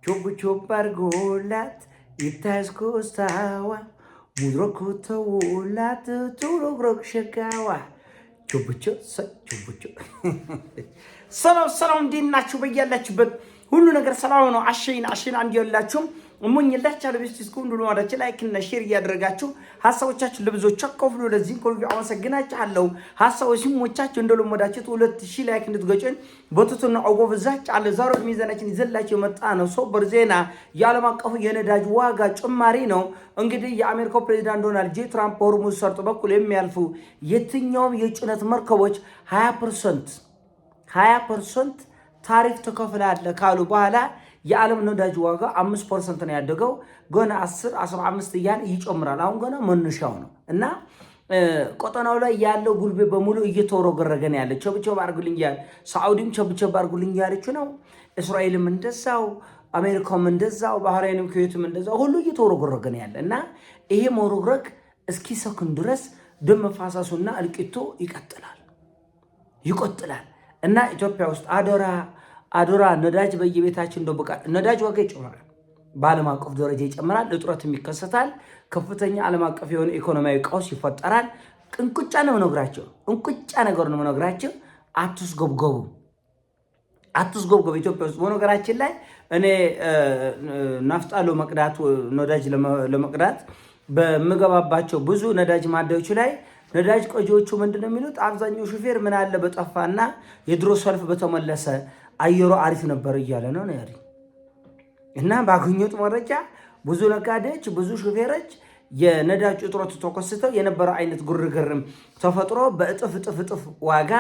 ቾብ አርጎላት ይታስኮስታዋ ሙድሮክ ተውላት ቱሮግሮክ ሸጋዋ ቾብቾ ቾብቾ ሰላም እንዴት ናችሁ? በያላችሁበት ሁሉ ነገር ሰላም ነው። አሸይን አንድ ያላችሁም እሞኝላችሁ ለቤስቲስ ኩንዱ ወዳች ላይክ እና ሼር ያደረጋችሁ ሐሳቦቻችሁ ለብዙዎች አቆፍሉ ለዚህ ኮልቪ አመሰግናችኋለሁ። ሐሳቦች ሲሞቻችሁ እንደለመዳችሁት 2000 ላይክ እንድትገጩን በትቱና አጎብዛች አለ ዛሬ ሚዛናችን ይዘላችሁ መጣ ነው። ሶበር ዜና የዓለም አቀፉ የነዳጅ ዋጋ ጭማሪ ነው። እንግዲህ የአሜሪካው ፕሬዝዳንት ዶናልድ ጄ ትራምፕ ሆርሙዝ ሰርጥ በኩል የሚያልፉ የትኛውም የጭነት መርከቦች 20% ታሪፍ ተከፍላለህ ካሉ በኋላ የዓለም ነዳጅ ዋጋ 5% ነው ያደገው። ገና 10-15 እያለ ይጨምራል። አሁን ገና መነሻው ነው እና ቆጠናው ላይ ያለው ጉልቤ በሙሉ እየተወረገረገ ነው ያለ። ቸብቸብ አርጉልኝ ያለ ሳዑዲም ቸብቸብ አርጉልኝ ያለች ነው። እስራኤልም እንደዛው፣ አሜሪካም እንደዛው፣ ባህራይንም ኩዌትም እንደዛው ሁሉ እየተወረገረገ ነው ያለ እና ይሄ መወረግረግ እስኪ ሰክን ድረስ ደም መፋሳሱና እልቂቱ ይቆጥላል እና ኢትዮጵያ ውስጥ አዶራ ነዳጅ በየቤታችን እንደበቃ ነዳጅ ዋጋ ይጨምራል። በዓለም አቀፍ ደረጃ ይጨምራል። እጥረትም ይከሰታል። ከፍተኛ ዓለም አቀፍ የሆነ ኢኮኖሚያዊ ቀውስ ይፈጠራል። እንቁጫ ነገር ነው መነግራቸው። አትስጎብጎቡ። ኢትዮጵያ ውስጥ በነገራችን ላይ እኔ ናፍጣ ለመቅዳት ነዳጅ ለመቅዳት በምገባባቸው ብዙ ነዳጅ ማደያዎች ላይ ነዳጅ ቆጂዎቹ ምንድነው የሚሉት? አብዛኛው ሹፌር ምን አለ በጠፋና የድሮ ሰልፍ በተመለሰ አየሩ አሪፍ ነበር እያለ ነው ያለኝ። እና ባገኘሁት መረጃ ብዙ ነጋዴዎች፣ ብዙ ሹፌሮች የነዳጅ እጥረቱ ተከስተው የነበረው አይነት ግርግርም ተፈጥሮ በእጥፍ ዋጋ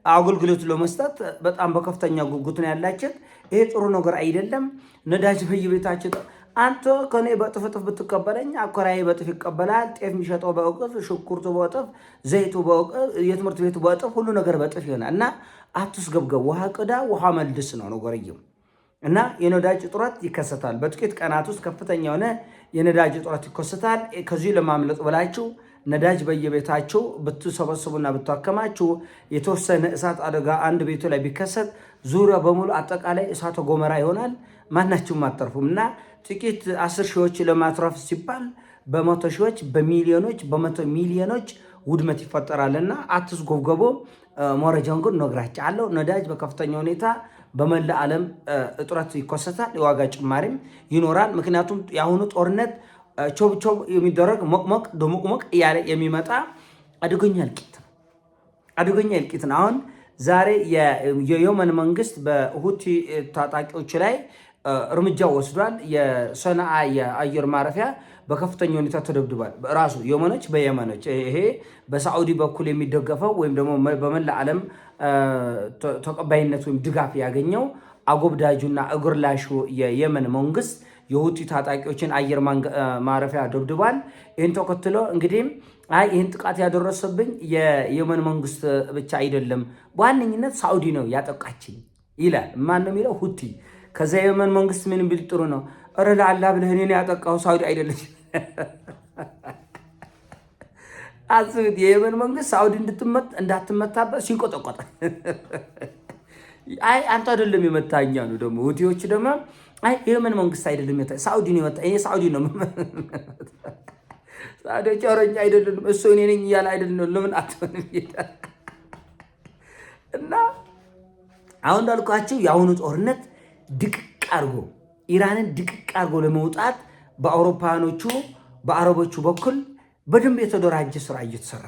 አገልግሎት ለመስጠት በጣም በከፍተኛ ጉጉት ነው ያላቸው። ይሄ ጥሩ ነገር አይደለም። ነዳጅ በየቤታችን አንተ ከኔ በጥፍ ብትቀበለኝ አኮራይ በጥፍ ይቀበላል። ጤፍ የሚሸጠው በእጥፍ፣ ሽንኩርቱ በእጥፍ፣ ዘይቱ በእጥፍ፣ የትምህርት ቤቱ በእጥፍ፣ ሁሉ ነገር በእጥፍ ይሆናል እና አትስገብገብ። ውሃ ቅዳ ውሃ መልስ ነው ነገርየው እና የነዳጅ እጥረት ይከሰታል። በጥቂት ቀናት ውስጥ ከፍተኛ የሆነ የነዳጅ እጥረት ይከሰታል። ከዚህ ለማምለጥ ብላችሁ ነዳጅ በየቤታችሁ ብትሰበስቡና ብታከማችሁ የተወሰነ እሳት አደጋ አንድ ቤቱ ላይ ቢከሰት ዙሪያ በሙሉ አጠቃላይ እሳተ ገሞራ ይሆናል። ማናችሁም አትተርፉም እና ጥቂት 10 ሺዎች ለማትረፍ ሲባል በመቶ ሺዎች፣ በሚሊዮኖች፣ በመቶ ሚሊዮኖች ውድመት ይፈጠራልና አትስጎብገቡ። መረጃውን ግን ነግራችኋለሁ። ነዳጅ በከፍተኛ ሁኔታ በመላ ዓለም እጥረት ይከሰታል። የዋጋ ጭማሪም ይኖራል። ምክንያቱም የአሁኑ ጦርነት ቾብ የሚደረግ ሞቅሞቅ እያለ የሚመጣ አደገኛ እልቂት ነው። አሁን ዛሬ የየመን መንግስት በሁቲ ታጣቂዎች ላይ እርምጃ ወስዷል። የሰነአ የአየር ማረፊያ በከፍተኛ ሁኔታ ተደብድቧል። ራሱ የመኖች በየመኖች ይሄ በሳዑዲ በኩል የሚደገፈው ወይም ደግሞ በመላ ዓለም ተቀባይነት ወይም ድጋፍ ያገኘው አጎብዳጁና እግር ላሹ የየመን መንግስት የሁቲ ታጣቂዎችን አየር ማረፊያ ደብድቧል። ይህን ተከትሎ እንግዲህ ይህን ጥቃት ያደረሰብኝ የየመን መንግስት ብቻ አይደለም፣ በዋነኝነት ሳዑዲ ነው ያጠቃችኝ ይላል። ማን ነው የሚለው? ሁቲ። ከዛ የየመን መንግስት ምን ቢል ጥሩ ነው? እረ ለአላህ ብለህ እኔን ያጠቃው ሳዑዲ አይደለች። አስቡት፣ የየመን መንግስት ሳዑዲ እንዳትመታበት ሲንቆጠቆጠ፣ አንተ አይደለም የመታኛ ነው ደግሞ ሁቲዎች ደግሞ የየመን መንግስት አይደለም የመታ ሳዑዲ ነው የመታ። ይሄ ሳዑዲ ነው ሳዑዲ ጨረኛ አይደለም እሱ እኔ ነኝ እያለ አይደለም። ለምን አትሆንም ይላል። እና አሁን እንዳልኳችሁ የአሁኑ ጦርነት ኢራንን ድቅቅ አርጎ ለመውጣት በአውሮፓኖቹ በአረቦቹ በኩል በደንብ የተደራጀ ስራ እየተሰራ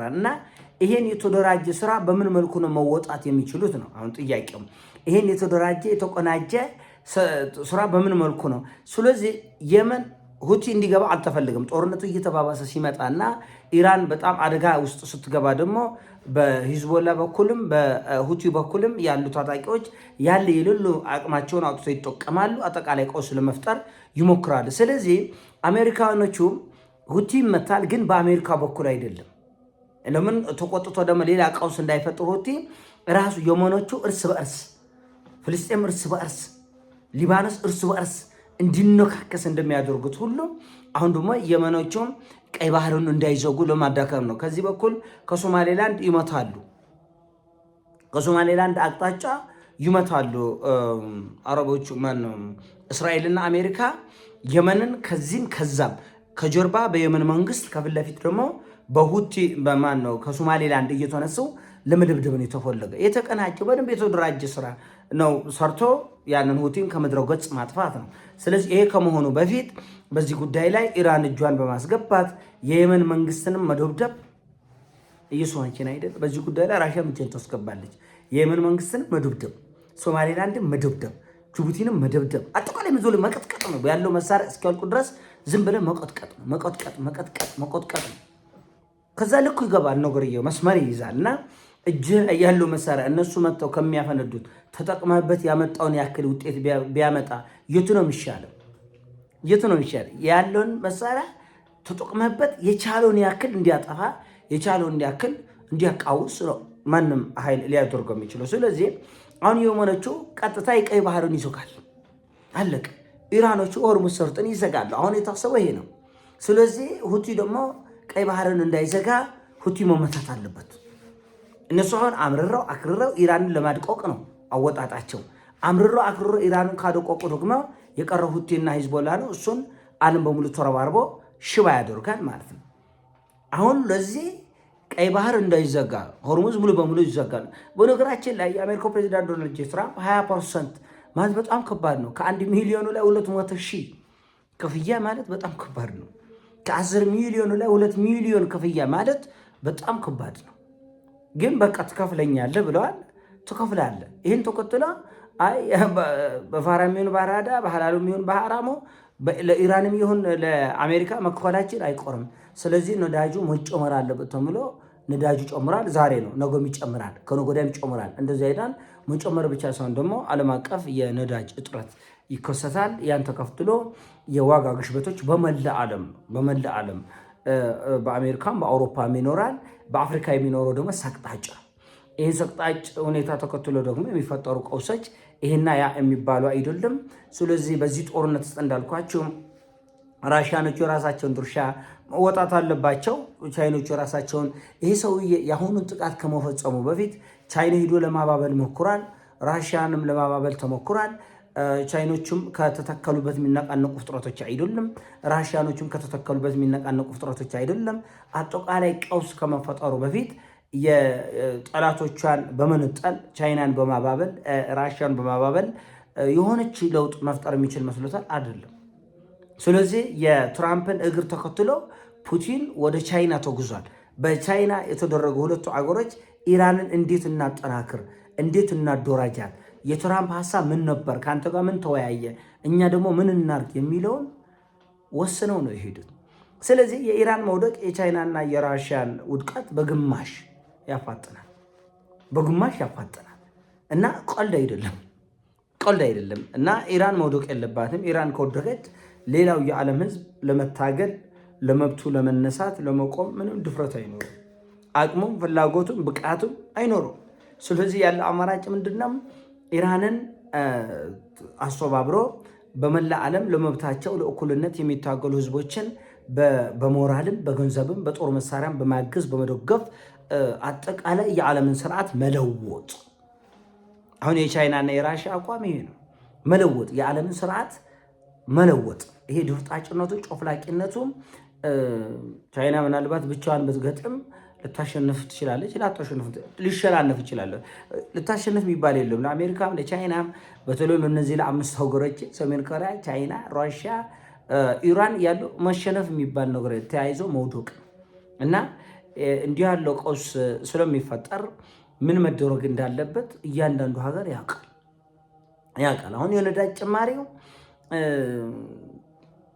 ነው። እና ይሄን የተደራጀ ስራ በምን መልኩ ነው መወጣት የሚችሉት ነው አሁን ጥያቄው። ይሄን የተደራጀ የተቆናጀ ስራ በምን መልኩ ነው? ስለዚህ የመን ሁቲ እንዲገባ አልተፈልግም። ጦርነቱ እየተባባሰ ሲመጣና ኢራን በጣም አደጋ ውስጥ ስትገባ ደግሞ በሂዝቦላ በኩልም በሁቲ በኩልም ያሉ ታጣቂዎች ያለ የሌሉ አቅማቸውን አውጥተው ይጠቀማሉ። አጠቃላይ ቀውስ ለመፍጠር ይሞክራሉ። ስለዚህ አሜሪካኖቹ ሁቲ ይመታል፣ ግን በአሜሪካ በኩል አይደለም። ለምን ተቆጥቶ ደግሞ ሌላ ቀውስ እንዳይፈጥሩ ሁቲ ራሱ የመኖቹ እርስ በእርስ ፍልስጤም እርስ በእርስ ሊባኖስ እርስ በእርስ እንዲነካከስ እንደሚያደርጉት ሁሉ አሁን ደግሞ የመኖቹም ቀይ ባህርን እንዳይዘጉ ለማዳከም ነው። ከዚህ በኩል ከሶማሌላንድ ይመታሉ። ከሶማሌላንድ አቅጣጫ ይመታሉ አረቦቹ ማነው እስራኤልና አሜሪካ የመንን ከዚህም ከዛም ከጀርባ በየመን መንግስት ከፊት ለፊት ደግሞ በሁቲ በማን ነው ከሶማሌላንድ እየተነሱ ለመደብደብ ነው የተፈለገ። የተቀናጀ በደንብ የተደራጀ ስራ ነው ሰርቶ ያንን ሁቲን ከምድረ ገጽ ማጥፋት ነው። ስለዚህ ይሄ ከመሆኑ በፊት በዚህ ጉዳይ ላይ ኢራን እጇን በማስገባት የየመን መንግስትንም መደብደብ እየሰማችን አይደል? በዚህ ጉዳይ ላይ ራሽያ እጇን ታስገባለች። የየመን መንግስትንም መደብደብ፣ ሶማሌላንድን መደብደብ፣ ጅቡቲንም መደብደብ፣ አጠቃላይ ምዞል መቀጥቀጥ ነው ያለው መሳሪያ እስኪያልቁ ድረስ ዝም ብለን መቀጥቀጥ ነው መቀጥቀጥ ነው። ከዛ ልኩ ይገባል ነገርየው መስመር ይይዛል። እና እጅ ያለው መሳሪያ እነሱ መጥተው ከሚያፈነዱት ተጠቅመህበት ያመጣውን ያክል ውጤት ቢያመጣ የቱ ነው የሚሻለው? ያለውን መሳሪያ ተጠቅመህበት የቻለውን ያክል እንዲያጠፋ የቻለውን ያክል እንዲያቃውስ ነው ማንም ኃይል ሊያደርገው የሚችለው። ስለዚህ አሁን የሆነቹ ቀጥታ የቀይ ባህርን ይዘጋል። አለቀ። ኢራኖቹ ሆርሙዝ ሰርጥን ይዘጋሉ። አሁን የታሰበው ይሄ ነው። ስለዚህ ሁቲ ደግሞ ቀይ ባህርን እንዳይዘጋ ሁቲ መመታት አለበት። እነሱ አሁን አክርረው ኢራንን ለማድቆቅ ነው አወጣጣቸው። አክርረው ኢራንን ካደቆቁ ደግሞ የቀረው ሁቲና ሂዝቦላ ነው። እሱን ዓለም በሙሉ ተረባርቦ ሽባ ያደርጋል ማለት ነው። አሁን ለዚህ ቀይ ባህር እንዳይዘጋ ሆርሙዝ ሙሉ በሙሉ ይዘጋል። በነገራችን ላይ የአሜሪካው ፕሬዚዳንት ዶናልድ ጄ ትራምፕ 20% ማለት በጣም ከባድ ነው። ከ1 ሚሊዮኑ ላይ 200,000 ክፍያ ማለት በጣም ከባድ ነው። ከ10 ሚሊዮኑ ላይ 2 ሚሊዮን ክፍያ ማለት በጣም ከባድ ነው። ግን በቃ ትከፍለኛለህ ብለዋል። ትከፍላለህ። ይህን ተከትሎ አይ በፋራም ይሁን ባራዳ በሐላሉም ይሁን በሐራሙ ለኢራንም ይሁን ለአሜሪካ መክፈላችን አይቆርም። ስለዚህ ነዳጁ መጨመር አለበት ተብሎ ነዳጁ ጨምራል። ዛሬ ነው፣ ነገም ይጨምራል፣ ከነገ ወዲያም ይጨምራል። እንደዚህ አይዳን መጨመር ብቻ ሳይሆን ደግሞ ዓለም አቀፍ የነዳጅ እጥረት ይከሰታል። ያን ተከትሎ የዋጋ ግሽበቶች በመላ ዓለም በአሜሪካም በአውሮፓም ይኖራል። በአፍሪካ የሚኖረው ደግሞ ሰቅጣጭ። ይህን ሰቅጣጭ ሁኔታ ተከትሎ ደግሞ የሚፈጠሩ ቀውሶች ይሄና ያ የሚባሉ አይደለም። ስለዚህ በዚህ ጦርነት ውስጥ እንዳልኳቸው ራሽያኖቹ የራሳቸውን ድርሻ መወጣት አለባቸው። ቻይኖቹ የራሳቸውን ይሄ ሰውዬ የአሁኑን ጥቃት ከመፈጸሙ በፊት ቻይና ሂዶ ለማባበል ሞክሯል። ራሽያንም ለማባበል ተሞክሯል። ቻይኖቹም ከተተከሉበት የሚነቃነቁ ፍጥረቶች አይደለም። ራሽያኖቹም ከተተከሉበት የሚነቃነቁ ፍጥረቶች አይደለም። አጠቃላይ ቀውስ ከመፈጠሩ በፊት የጠላቶቿን በመነጠል ቻይናን በማባበል ራሽያን በማባበል የሆነች ለውጥ መፍጠር የሚችል መስሎታል። አይደለም። ስለዚህ የትራምፕን እግር ተከትሎ ፑቲን ወደ ቻይና ተጉዟል። በቻይና የተደረጉ ሁለቱ አገሮች ኢራንን እንዴት እናጠናክር፣ እንዴት እናደራጃት፣ የትራምፕ ሀሳብ ምን ነበር፣ ከአንተ ጋር ምን ተወያየ፣ እኛ ደግሞ ምን እናርግ የሚለውን ወስነው ነው የሄዱት። ስለዚህ የኢራን መውደቅ የቻይናና የራሽያን ውድቀት በግማሽ ያፋጥናል እና ቀልድ አይደለም እና ኢራን መውደቅ የለባትም። ኢራን ከወደቀች ሌላው የዓለም ሕዝብ ለመታገል ለመብቱ ለመነሳት ለመቆም ምንም ድፍረት አይኖርም። አቅሙም ፍላጎቱም ብቃቱም አይኖርም። ስለዚህ ያለው አማራጭ ምንድነው? ኢራንን አስተባብሮ በመላ ዓለም ለመብታቸው ለእኩልነት የሚታገሉ ህዝቦችን በሞራልም በገንዘብም በጦር መሳሪያም በማገዝ በመደገፍ አጠቃላይ የዓለምን ስርዓት መለወጥ። አሁን የቻይናና የራሽያ አቋም ይሄ ነው። መለወጥ፣ የዓለምን ስርዓት መለወጥ። ይሄ ድፍጣጭነቱ ጮፍላቂነቱ ቻይና ምናልባት ብቻዋን ብትገጥም ልታሸንፍ ትችላለች፣ ሊሸናነፍ ይችላል። ልታሸንፍ የሚባል የለም። ለአሜሪካም ለቻይናም በተለይ ለእነዚህ ለአምስት ሀገሮች ሰሜን ኮሪያ፣ ቻይና፣ ራሽያ፣ ኢራን ያለው መሸነፍ የሚባል ነገር ተያይዞ መውደቅ እና እንዲህ ያለው ቀውስ ስለሚፈጠር ምን መደረግ እንዳለበት እያንዳንዱ ሀገር ያውቃል። አሁን የነዳጅ ጭማሪው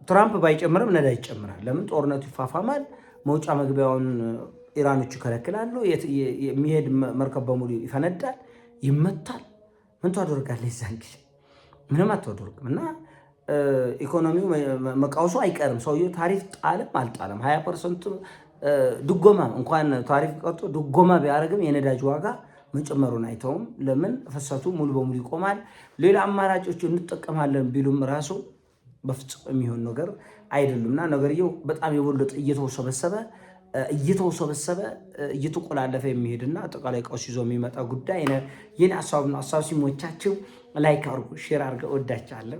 ትራምፕ ባይጨምርም ነዳጅ ይጨምራል። ለምን? ጦርነቱ ይፋፋማል። መውጫ መግቢያውን ኢራኖቹ ይከለክላሉ። የሚሄድ መርከብ በሙሉ ይፈነዳል፣ ይመታል። ምን ታደርጋለህ? እዛን ጊዜ ምንም አታደርግም እና ኢኮኖሚው መቃወሱ አይቀርም። ሰውየው ታሪፍ ጣለም አልጣለም 20% ድጎማ እንኳን ታሪፍ ቀርቶ ድጎማ ቢያደርግም የነዳጅ ዋጋ መጨመሩን አይተውም። ለምን? ፍሰቱ ሙሉ በሙሉ ይቆማል። ሌላ አማራጮች እንጠቀማለን ቢሉም ራሱ በፍጹም የሚሆን ነገር አይደሉምና ነገርየው በጣም የበለጠ እየተወሰበሰበ እየተወሰበሰበ እየተቆላለፈ የሚሄድና አጠቃላይ ቀውስ ይዞ የሚመጣ ጉዳይ ነው። ይህን ሀሳብ ሲሞቻችሁ ላይክ አድርጉ፣ ሼር አድርገው። እወዳችኋለሁ።